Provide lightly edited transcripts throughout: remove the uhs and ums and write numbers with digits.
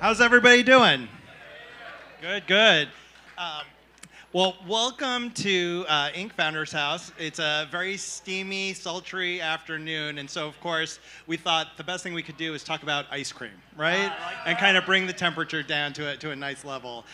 How's everybody doing? Good, good. Well, welcome to Inc. Founders House. It's a very steamy, sultry afternoon, and so of course we thought the best thing we could do is talk about ice cream, right? And kind of bring the temperature down to a nice level.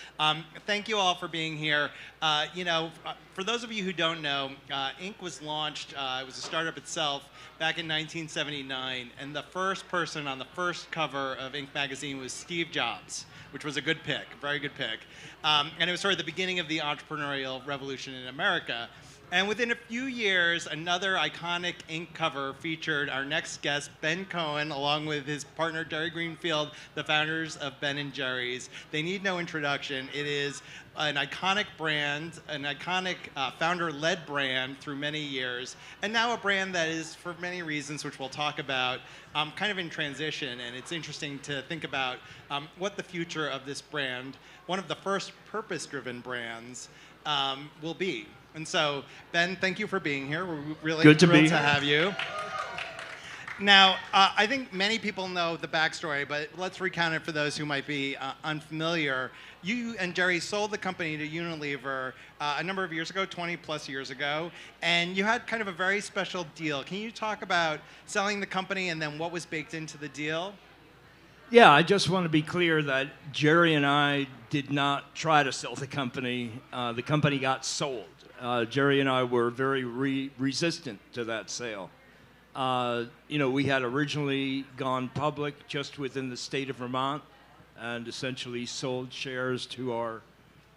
Thank you all for being here. For those of you who don't know, Inc. was launched, it was a startup itself, back in 1979, and the first person on the first cover of Inc. magazine was Steve Jobs, which was a good pick, a very good pick. And it was sort of the beginning of the entrepreneurial revolution in America. And within a few years, another iconic Inc. cover featured our next guest, Ben Cohen, along with his partner, Jerry Greenfield, the founders of Ben & Jerry's. They need no introduction. It is an iconic brand, an iconic founder-led brand through many years, and now a brand that is, for many reasons, which we'll talk about, kind of in transition. And it's interesting to think about what the future of this brand, one of the first purpose-driven brands, will be. And so, Ben, thank you for being here. We're really thrilled to have you. Now, I think many people know the backstory, but let's recount it for those who might be unfamiliar. You and Jerry sold the company to Unilever a number of years ago, 20 plus years ago, and you had kind of a very special deal. Can you talk about selling the company and then what was baked into the deal? Yeah, I just want to be clear that Jerry and I did not try to sell the company. The company got sold. Jerry and I were very resistant to that sale. We had originally gone public just within the state of Vermont and essentially sold shares to our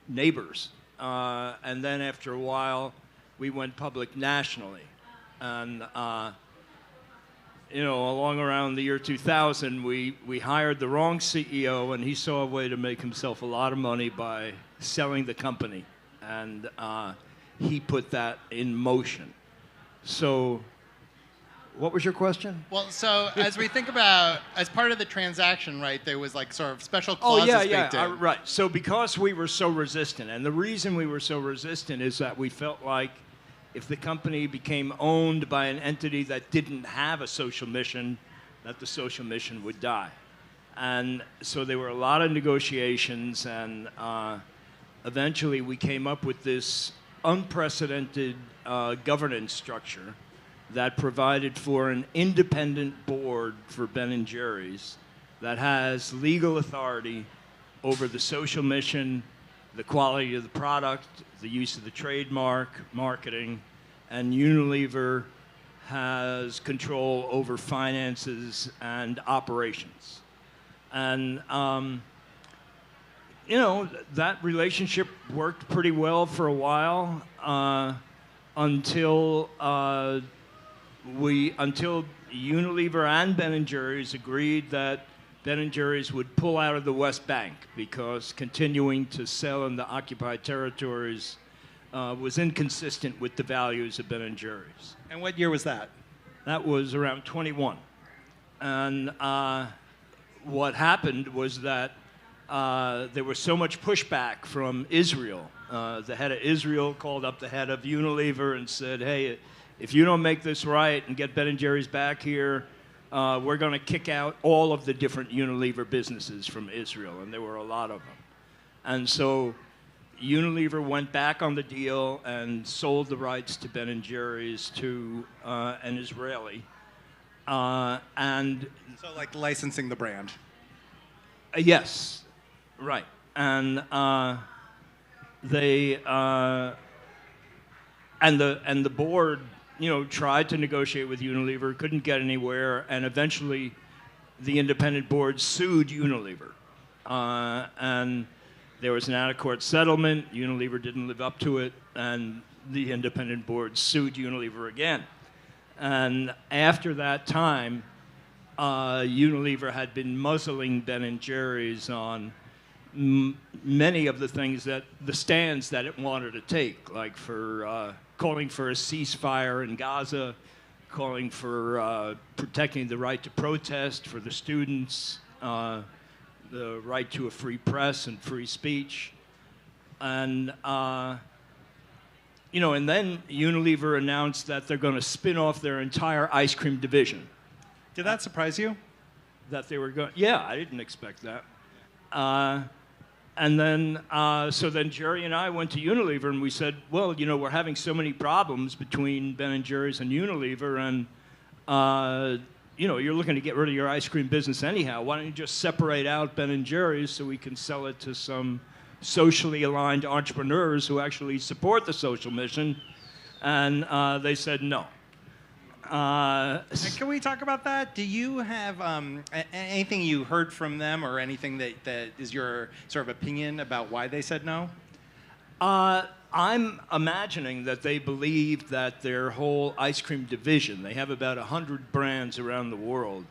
neighbors. And then after a while, we went public nationally. And, along around the year 2000, we hired the wrong CEO, and he saw a way to make himself a lot of money by selling the company. And he put that in motion. So, what was your question? Well, so as we think about, as part of the transaction, right, there was like sort of special clauses baked in. Right. So because we were so resistant, and the reason we were so resistant is that we felt like if the company became owned by an entity that didn't have a social mission, that the social mission would die. And so there were a lot of negotiations, and eventually we came up with this unprecedented governance structure that provided for an independent board for Ben & Jerry's that has legal authority over the social mission, the quality of the product, the use of the trademark, marketing, and Unilever has control over finances and operations. And, that relationship worked pretty well for a while until Unilever and Ben & Jerry's agreed that Ben & Jerry's would pull out of the West Bank because continuing to sell in the occupied territories was inconsistent with the values of Ben & Jerry's. And what year was that? That was around 21. And what happened was that there was so much pushback from Israel. The head of Israel called up the head of Unilever and said, hey, if you don't make this right and get Ben & Jerry's back here, we're going to kick out all of the different Unilever businesses from Israel, and there were a lot of them. And so Unilever went back on the deal and sold the rights to Ben & Jerry's to an Israeli. So like licensing the brand? Yes, right. And the board tried to negotiate with Unilever, couldn't get anywhere, and eventually the independent board sued Unilever. And there was an out-of-court settlement. Unilever didn't live up to it, and the independent board sued Unilever again. And after that time, Unilever had been muzzling Ben & Jerry's on many of the things the stands that it wanted to take, like for calling for a ceasefire in Gaza, calling for protecting the right to protest for the students, the right to a free press and free speech. And, and then Unilever announced that they're going to spin off their entire ice cream division. Did that surprise you? That they were going, yeah, I didn't expect that. And then, so then Jerry and I went to Unilever and we said, well, you know, we're having so many problems between Ben & Jerry's and Unilever, and, you know, you're looking to get rid of your ice cream business anyhow. Why don't you just separate out Ben & Jerry's so we can sell it to some socially aligned entrepreneurs who actually support the social mission? And they said no. Can we talk about that? Do you have anything you heard from them, or anything that is your sort of opinion about why they said no? I'm imagining that they believe that their whole ice cream division, they have about 100 brands around the world,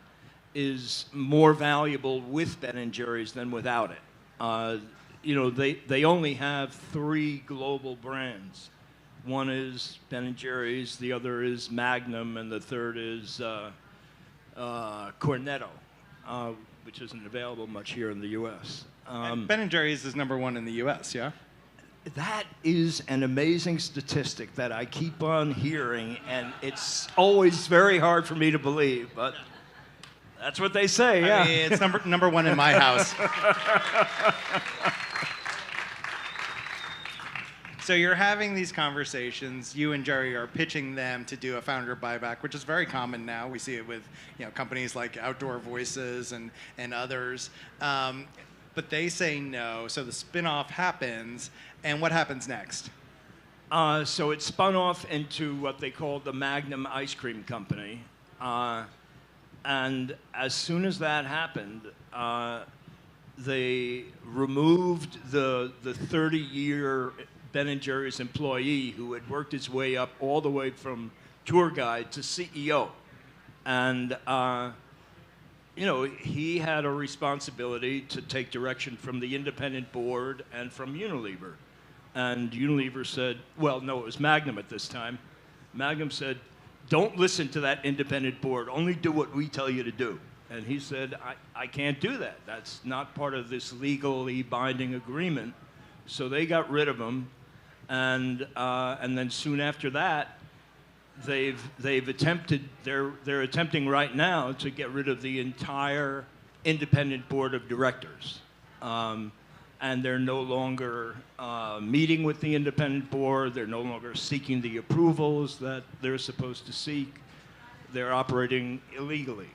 is more valuable with Ben & Jerry's than without it. You know, they only have 3 global brands. One is Ben & Jerry's, the other is Magnum, and the third is Cornetto, which isn't available much here in the U.S. Ben & Jerry's is #1 in the U.S., yeah? That is an amazing statistic that I keep on hearing, and it's always very hard for me to believe, but that's what they say, yeah. I mean, it's number 1 in my house. So you're having these conversations. You and Jerry are pitching them to do a founder buyback, which is very common now. We see it with, you know, companies like Outdoor Voices and others. But they say no. So the spin-off happens. And what happens next? So it spun off into what they called the Magnum Ice Cream Company. And as soon as that happened, they removed the 30-year Ben & Jerry's employee who had worked his way up all the way from tour guide to CEO. And, you know, he had a responsibility to take direction from the independent board and from Unilever. And Unilever said, well, no, it was Magnum at this time. Magnum said, don't listen to that independent board, only do what we tell you to do. And he said, I can't do that. That's not part of this legally binding agreement. So they got rid of him. And then soon after that, they've attempted, they're attempting right now to get rid of the entire independent board of directors. And they're no longer meeting with the independent board. They're no longer seeking the approvals that they're supposed to seek. They're operating illegally.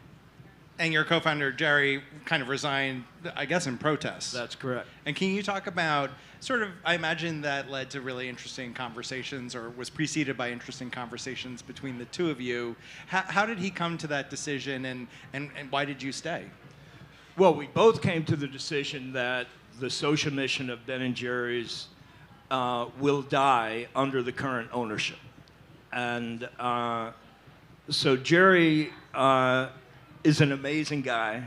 And your co-founder, Jerry, kind of resigned, I guess, in protest. That's correct. And can you talk about sort of, I imagine that led to really interesting conversations, or was preceded by interesting conversations between the two of you. How did he come to that decision, and why did you stay? Well, we both came to the decision that the social mission of Ben & Jerry's will die under the current ownership. And so Jerry is an amazing guy,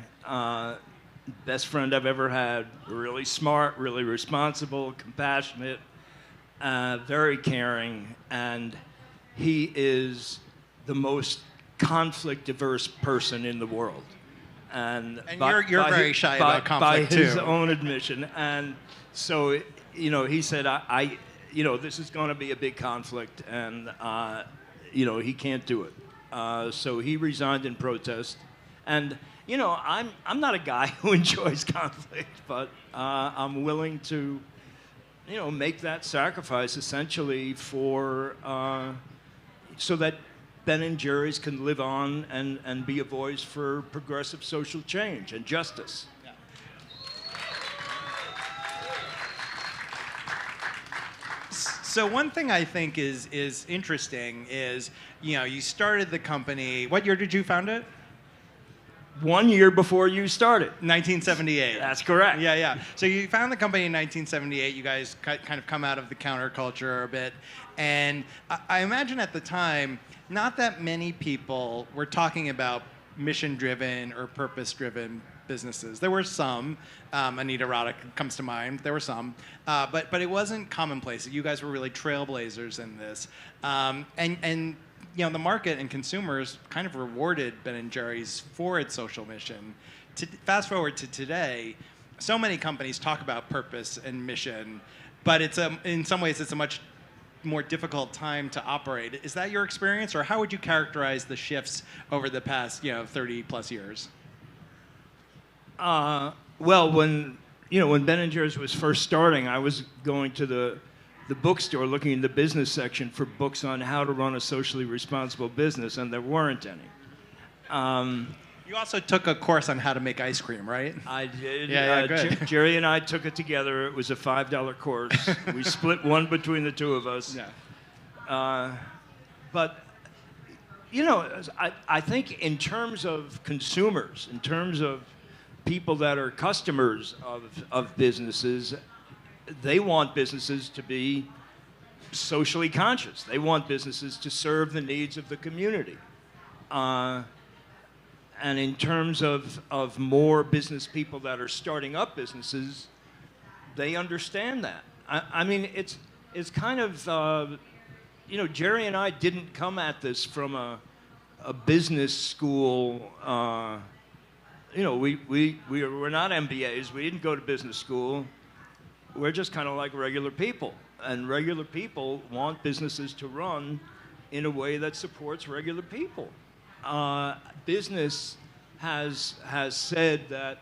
best friend I've ever had, really smart, really responsible, compassionate, very caring, and he is the most conflict-averse person in the world. And you're very shy about conflict, by his too. own admission. And so, you know, he said, you know, this is going to be a big conflict, and, you know, he can't do it. So he resigned in protest. And, you know, I'm not a guy who enjoys conflict, but I'm willing to, you know, make that sacrifice essentially for, so that Ben & Jerry's can live on and be a voice for progressive social change and justice. Yeah. So one thing I think is interesting is, you know, you started the company. What year did you found it? 1 year before you started. 1978. That's correct. Yeah, yeah. So you found the company in 1978. You guys kind of come out of the counterculture a bit. And I imagine at the time, not that many people were talking about mission-driven or purpose-driven businesses. There were some. Anita Roddick comes to mind. There were some. But it wasn't commonplace. You guys were really trailblazers in this. And you know, the market and consumers kind of rewarded Ben & Jerry's for its social mission. Fast forward to today, so many companies talk about purpose and mission, but in some ways it's a much more difficult time to operate. Is that your experience, or how would you characterize the shifts over the past, you know, 30 plus years? Well, when when Ben & Jerry's was first starting, I was going to the bookstore looking in the business section for books on how to run a socially responsible business, and there weren't any. You also took a course on how to make ice cream, right? I did. Yeah, good. Jerry and I took it together. It was a $5 course. We split one between the two of us. Yeah. But, I think in terms of consumers, in terms of people that are customers of businesses, they want businesses to be socially conscious. They want businesses to serve the needs of the community. And in terms of more business people that are starting up businesses, they understand that. I mean, it's kind of, Jerry and I didn't come at this from a business school. We're not MBAs. We didn't go to business school. We're just kind of like regular people. And regular people want businesses to run in a way that supports regular people. Business has said that,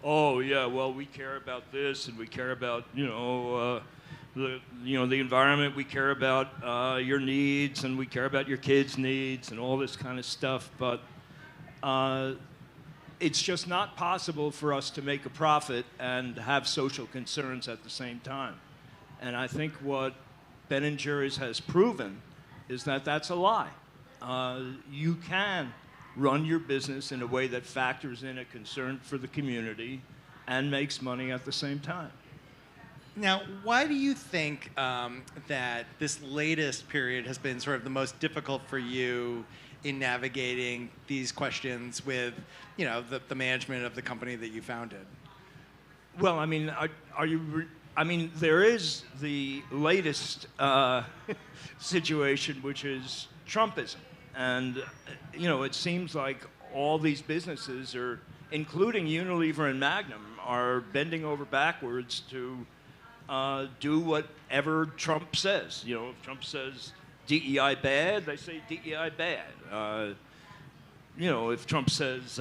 oh yeah, well we care about this and we care about the environment, we care about your needs and we care about your kids' needs and all this kind of stuff, but it's just not possible for us to make a profit and have social concerns at the same time. And I think what Ben & Jerry's has proven is that that's a lie. You can run your business in a way that factors in a concern for the community and makes money at the same time. Now, why do you think that this latest period has been sort of the most difficult for you in navigating these questions with, the management of the company that you founded? Well, I mean, there is the latest situation, which is Trumpism. And, it seems like all these businesses are, including Unilever and Magnum, are bending over backwards to do whatever Trump says. If Trump says DEI bad, they say DEI bad. If Trump says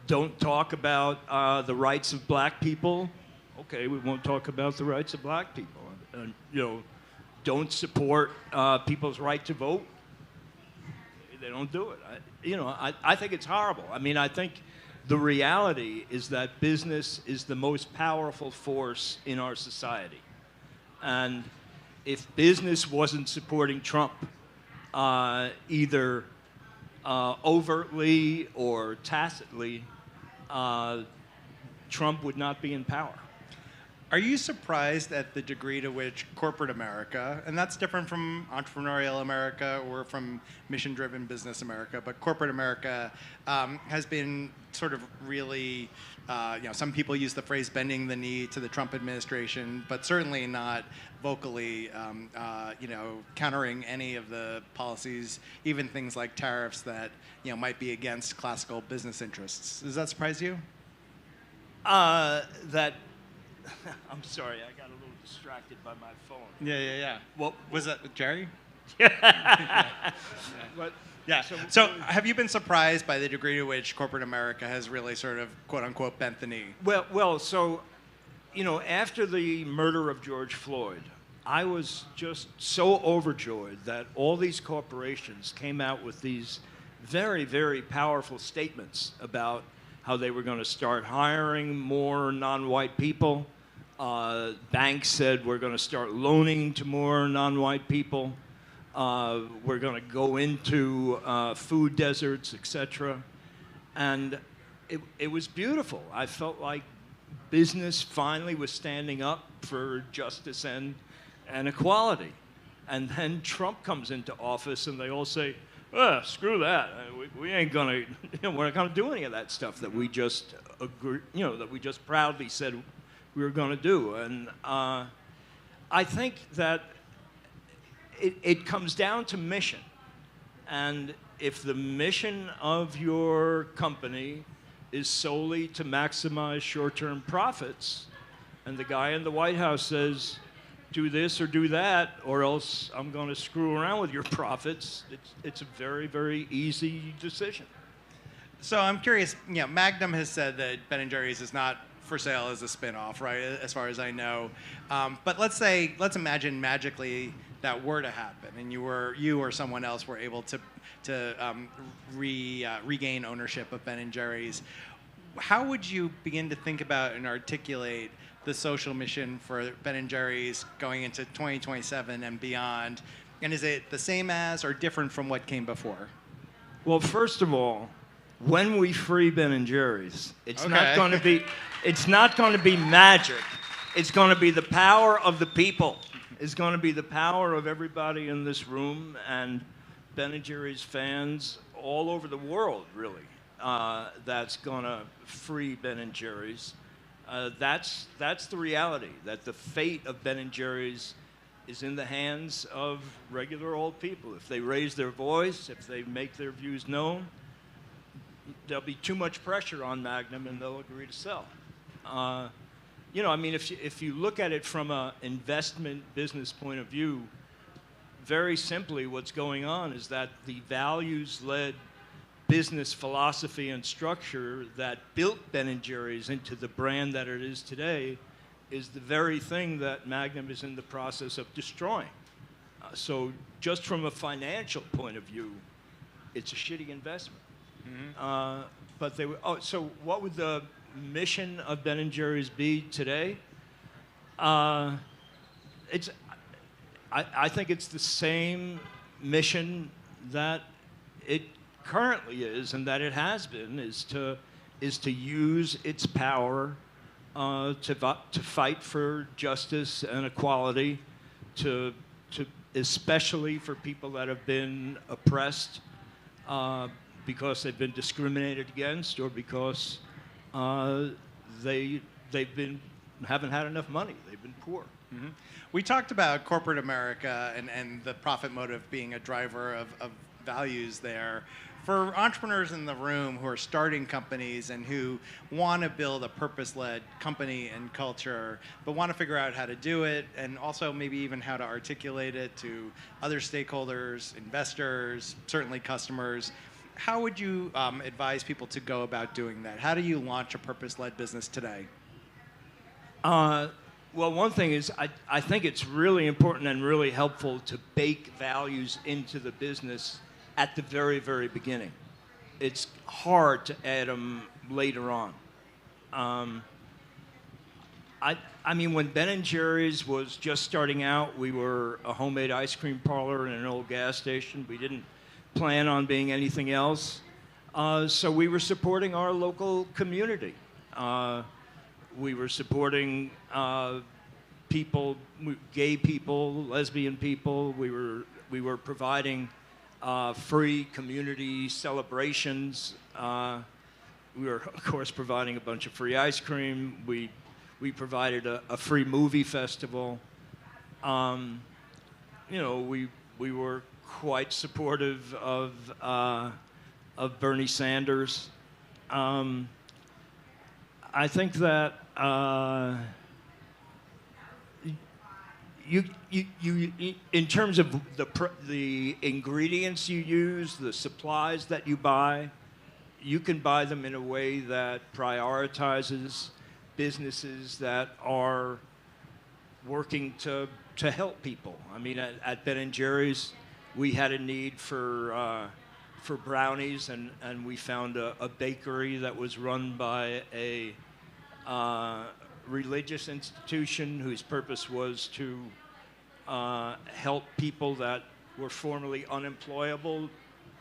don't talk about the rights of black people, okay, we won't talk about the rights of black people. And, don't support people's right to vote. They don't do it. I think it's horrible. I mean, I think the reality is that business is the most powerful force in our society. And if business wasn't supporting Trump, either overtly or tacitly, Trump would not be in power. Are you surprised at the degree to which corporate America, and that's different from entrepreneurial America or from mission-driven business America, but corporate America has been sort of really, some people use the phrase bending the knee to the Trump administration, but certainly not vocally, countering any of the policies, even things like tariffs that, might be against classical business interests. Does that surprise you? I'm sorry, I got a little distracted by my phone. Yeah. What was that, Jerry? But, yeah. So have you been surprised by the degree to which corporate America has really sort of, quote unquote, bent the knee? Well, so, after the murder of George Floyd, I was just so overjoyed that all these corporations came out with these very, very powerful statements about how they were going to start hiring more non-white people. Banks said we're going to start loaning to more non-white people. We're going to go into food deserts, etc. And it was beautiful. I felt like business finally was standing up for justice and equality. And then Trump comes into office and they all say, screw that. We ain't gonna, we're not gonna do any of that stuff that we just agree, that we just proudly said we were gonna do. And I think that it comes down to mission. And if the mission of your company is solely to maximize short-term profits, and the guy in the White House says, do this or do that, or else I'm going to screw around with your profits, it's a very, very easy decision. So I'm curious, Magnum has said that Ben & Jerry's is not for sale as a spinoff, right? As far as I know. But let's imagine magically that were to happen, and you or someone else were able to regain ownership of Ben and Jerry's. How would you begin to think about and articulate the social mission for Ben and Jerry's going into 2027 and beyond? And is it the same as or different from what came before? Well, first of all, when we free Ben and Jerry's, it's Okay. not going to be magic. It's going to be the power of the people. It's going to be the power of everybody in this room and Ben and Jerry's fans all over the world, really. That's going to free Ben and Jerry's. That's the reality, that the fate of Ben and Jerry's is in the hands of regular old people. If they raise their voice, if they make their views known, there'll be too much pressure on Magnum and they'll agree to sell. If you look at it from an investment business point of view, very simply what's going on is that the values-led business philosophy and structure that built Ben & Jerry's into the brand that it is today is the very thing that Magnum is in the process of destroying. So just from a financial point of view, it's a shitty investment. Mm-hmm. So what would the mission of Ben & Jerry's be today? I think it's the same mission that it currently is and that it has been, is to use its power to fight for justice and equality, to especially for people that have been oppressed because they've been discriminated against or because haven't had enough money. They've been poor. Mm-hmm. We talked about corporate America and the profit motive being a driver of values there. For entrepreneurs in the room who are starting companies and who want to build a purpose-led company and culture, but want to figure out how to do it and also maybe even how to articulate it to other stakeholders, investors, certainly customers, how would you advise people to go about doing that? How do you launch a purpose-led business today? Well, one thing is I think it's really important and really helpful to bake values into the business at the very, very beginning. It's hard to add them later on. When Ben & Jerry's was just starting out, we were a homemade ice cream parlor in an old gas station. We didn't plan on being anything else. So we were supporting our local community. We were supporting people, gay people, lesbian people. We were providing free community celebrations. We were, of course, providing a bunch of free ice cream. We provided a free movie festival. We were quite supportive of Bernie Sanders. I think that you in terms of the ingredients you use, the supplies that you buy, you can buy them in a way that prioritizes businesses that are working to help people. I mean, at Ben & Jerry's, we had a need for brownies, and we found a bakery that was run by a religious institution whose purpose was to help people that were formerly unemployable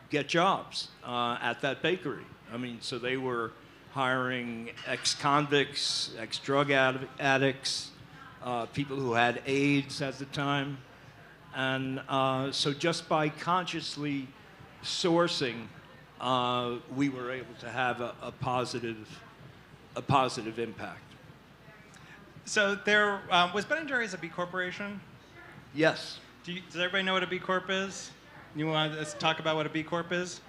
get jobs at that bakery. I mean, so they were hiring ex-convicts, ex-drug addicts, people who had AIDS at the time. And so just by consciously sourcing, we were able to have a positive impact. So there was Ben & Jerry's a B corporation? Yes. Does everybody know what a B Corp is? You want to talk about what a B Corp is?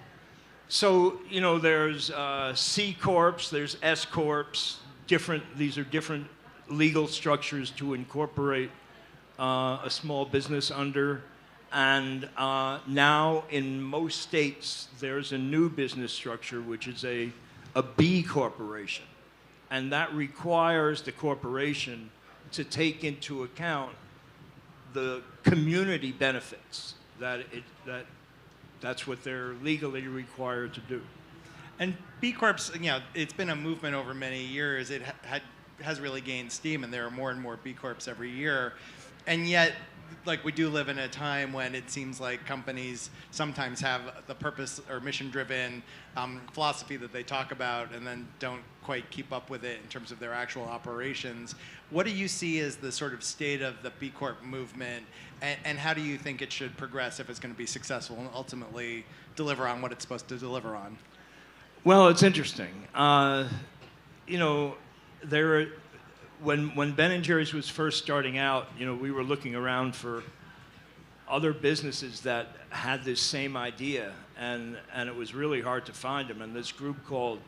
So, there's C Corps, there's S Corps. These are different legal structures to incorporate a small business under. And now in most states, there's a new business structure, which is a B corporation. And that requires the corporation to take into account the community benefits that's what they're legally required to do. And B Corps, it's been a movement over many years. It has really gained steam, and there are more and more B Corps every year. And yet, we do live in a time when it seems like companies sometimes have the purpose or mission-driven philosophy that they talk about and then don't quite keep up with it in terms of their actual operations. What do you see as the sort of state of the B Corp movement, and how do you think it should progress if it's going to be successful and ultimately deliver on what it's supposed to deliver on? Well, it's interesting. When Ben & Jerry's was first starting out, we were looking around for other businesses that had this same idea, and it was really hard to find them. And this group called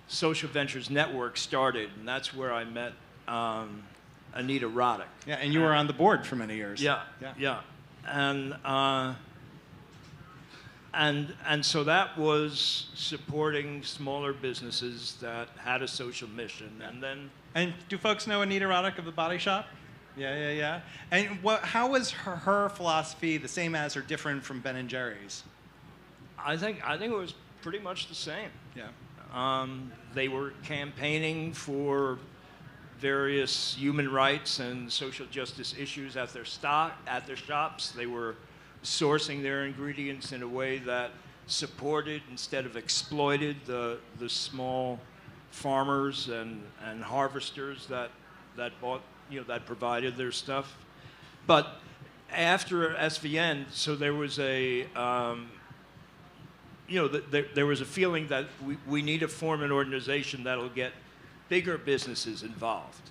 Social Ventures Network started, and that's where I met Anita Roddick. Yeah, and you were on the board for many years. Yeah. And so that was supporting smaller businesses that had a social mission, and then. And do folks know Anita Roddick of The Body Shop? Yeah. And how was her philosophy the same as or different from Ben & Jerry's? I think it was pretty much the same. Yeah. They were campaigning for various human rights and social justice issues at their shops. They were sourcing their ingredients in a way that supported instead of exploited the small farmers and harvesters that bought, that provided their stuff. But after SVN, so there was a there was a feeling that we need to form an organization that'll get bigger businesses involved,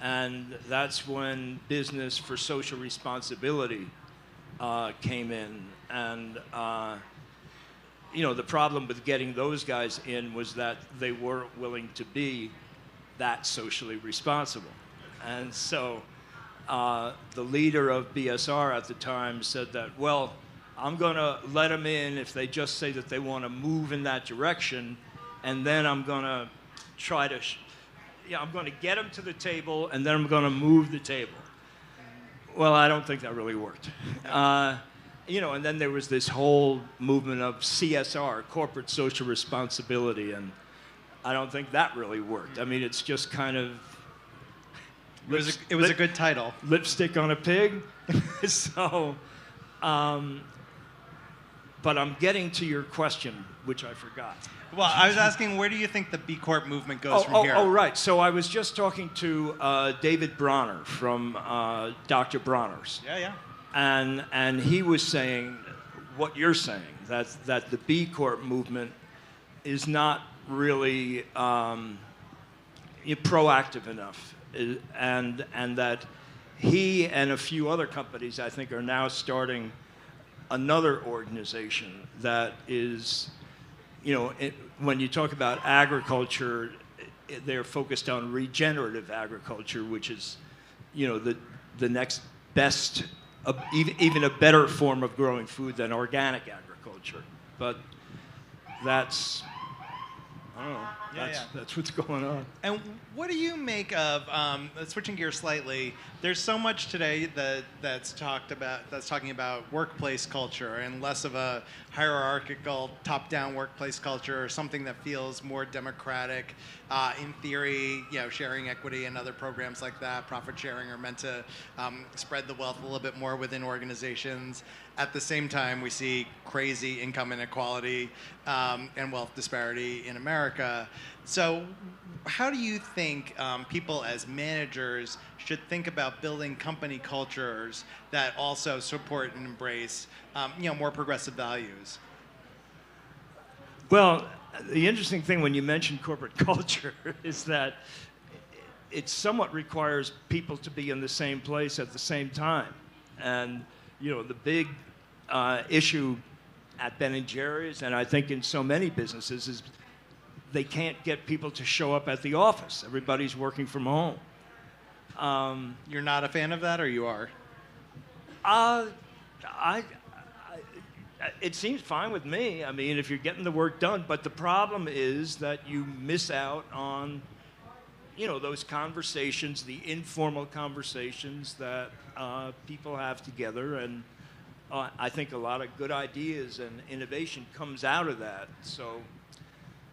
and that's when Business for Social Responsibility came in. And the problem with getting those guys in was that they weren't willing to be that socially responsible. And so the leader of BSR at the time said that, well, I'm going to let them in if they just say that they want to move in that direction, and then I'm going to try to, I'm going to get them to the table, and then I'm going to move the table. Well, I don't think that really worked. And then there was this whole movement of CSR, corporate social responsibility, and I don't think that really worked. I mean, it's just kind of... It was a good title. Lipstick on a pig. So, but I'm getting to your question, which I forgot. Well, I was asking, where do you think the B Corp movement goes from here? Oh, right. So I was just talking to David Bronner from Dr. Bronner's. Yeah. And he was saying what you're saying, that the B Corp movement is not really proactive enough, and that he and a few other companies, I think, are now starting another organization that is, when you talk about agriculture, they're focused on regenerative agriculture, which is, the next best, even a better form of growing food than organic agriculture. But that's, I don't know, that's what's going on. And what do you make of, switching gears slightly, there's so much today that's talking about workplace culture and less of a hierarchical top-down workplace culture, or something that feels more democratic. In theory, sharing equity and other programs like that, profit sharing, are meant to spread the wealth a little bit more within organizations. At the same time, we see crazy income inequality and wealth disparity in America. So how do you think people as managers should think about building company cultures that also support and embrace more progressive values? Well, the interesting thing when you mention corporate culture is that it somewhat requires people to be in the same place at the same time. And, the big issue at Ben & Jerry's, and I think in so many businesses, is they can't get people to show up at the office. Everybody's working from home. You're not a fan of that, or you are? It seems fine with me. I mean, if you're getting the work done, but the problem is that you miss out on those conversations, the informal conversations that people have together, and I think a lot of good ideas and innovation comes out of that. So,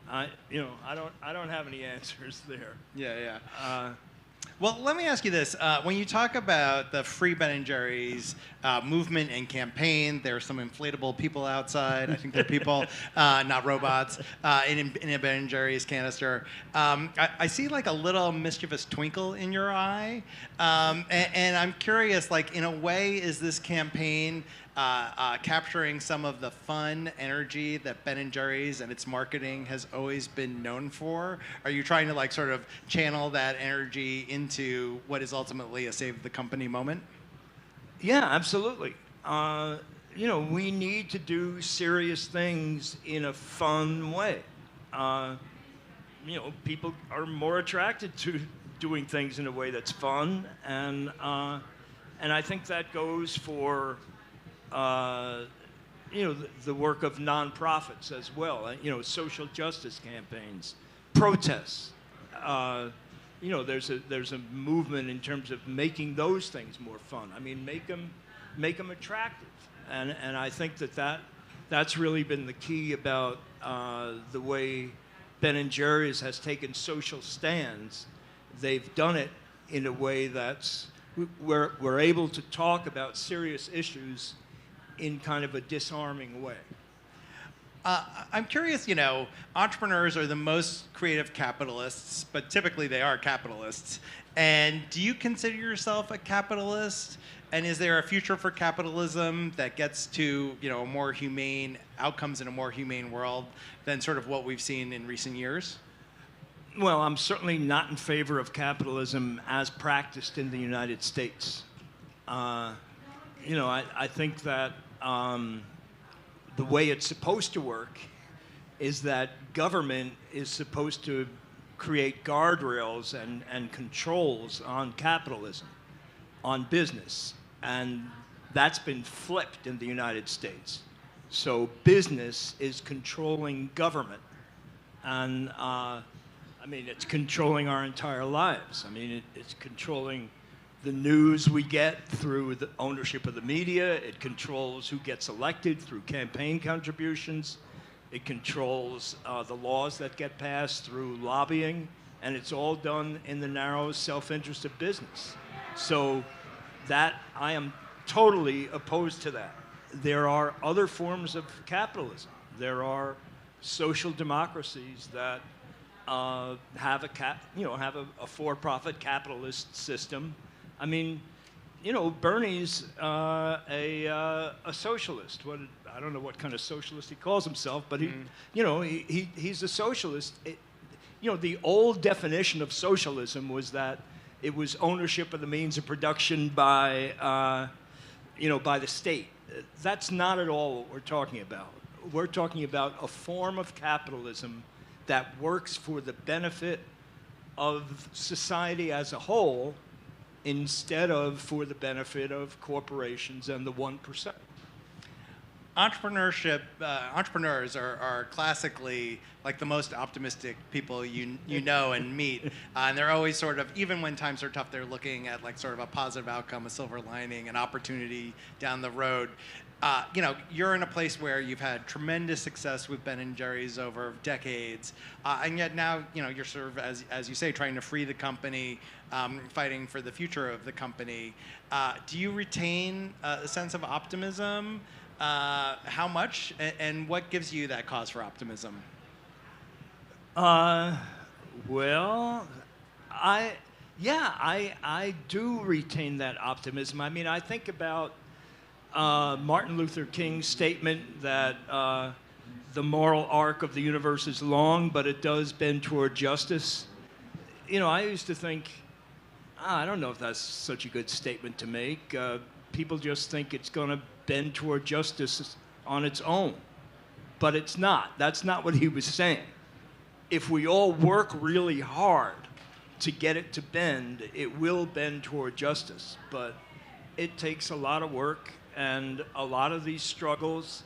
I don't have any answers there. Yeah, yeah. Well, let me ask you this. When you talk about the Free Ben & Jerry's movement and campaign, there are some inflatable people outside. I think they're people, not robots, in a Ben & Jerry's canister. I see like a little mischievous twinkle in your eye. And I'm curious, like, in a way, is this campaign capturing some of the fun energy that Ben & Jerry's and its marketing has always been known for? Are you trying to like sort of channel that energy into what is ultimately a save the company moment? Yeah, absolutely. We need to do serious things in a fun way. People are more attracted to doing things in a way that's fun, and I think that goes for the work of nonprofits as well. Social justice campaigns, protests. There's a movement in terms of making those things more fun. I mean, make them attractive, and I think that's really been the key about the way Ben & Jerry's has taken social stands. They've done it in a way that's we're able to talk about serious issues in kind of a disarming way. I'm curious, entrepreneurs are the most creative capitalists, but typically they are capitalists. And do you consider yourself a capitalist? And is there a future for capitalism that gets to, a more humane outcomes in a more humane world than sort of what we've seen in recent years? Well, I'm certainly not in favor of capitalism as practiced in the United States. I think that the way it's supposed to work is that government is supposed to create guardrails and controls on capitalism, on business. And that's been flipped in the United States. So business is controlling government. And it's controlling our entire lives. It's controlling the news we get through the ownership of the media. It controls who gets elected through campaign contributions. It controls the laws that get passed through lobbying. And it's all done in the narrow self-interest of business. So that I am totally opposed to that. There are other forms of capitalism. There are social democracies that have a for-profit capitalist system. Bernie's a socialist. I don't know what kind of socialist he calls himself, but he's a socialist. The old definition of socialism was that it was ownership of the means of production by the state. That's not at all what we're talking about. We're talking about a form of capitalism that works for the benefit of society as a whole, instead of for the benefit of corporations and the 1%. Entrepreneurs are classically like the most optimistic people you know and meet, and they're always sort of, even when times are tough, they're looking at like sort of a positive outcome, a silver lining, an opportunity down the road. You're in a place where you've had tremendous success with Ben & Jerry's over decades, and yet now, you're sort of, as you say, trying to free the company, fighting for the future of the company. Do you retain a sense of optimism? How much, and what gives you that cause for optimism? Well, I do retain that optimism. I think about Martin Luther King's statement that the moral arc of the universe is long, but it does bend toward justice. I used to think, I don't know if that's such a good statement to make. People just think it's going to bend toward justice on its own. But it's not. That's not what he was saying. If we all work really hard to get it to bend, it will bend toward justice. But it takes a lot of work, and a lot of these struggles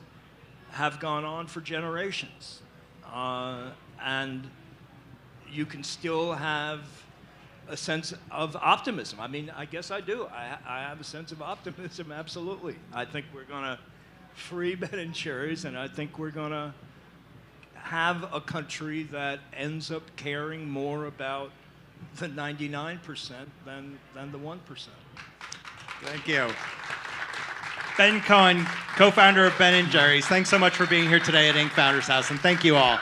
have gone on for generations. And you can still have a sense of optimism. I mean, I guess I do. I have a sense of optimism, absolutely. I think we're going to free Ben & Jerry's, and I think we're going to have a country that ends up caring more about the 99% than the 1%. Thank you. Ben Cohen, co-founder of Ben & Jerry's. Thanks so much for being here today at Inc. Founders House, and thank you all.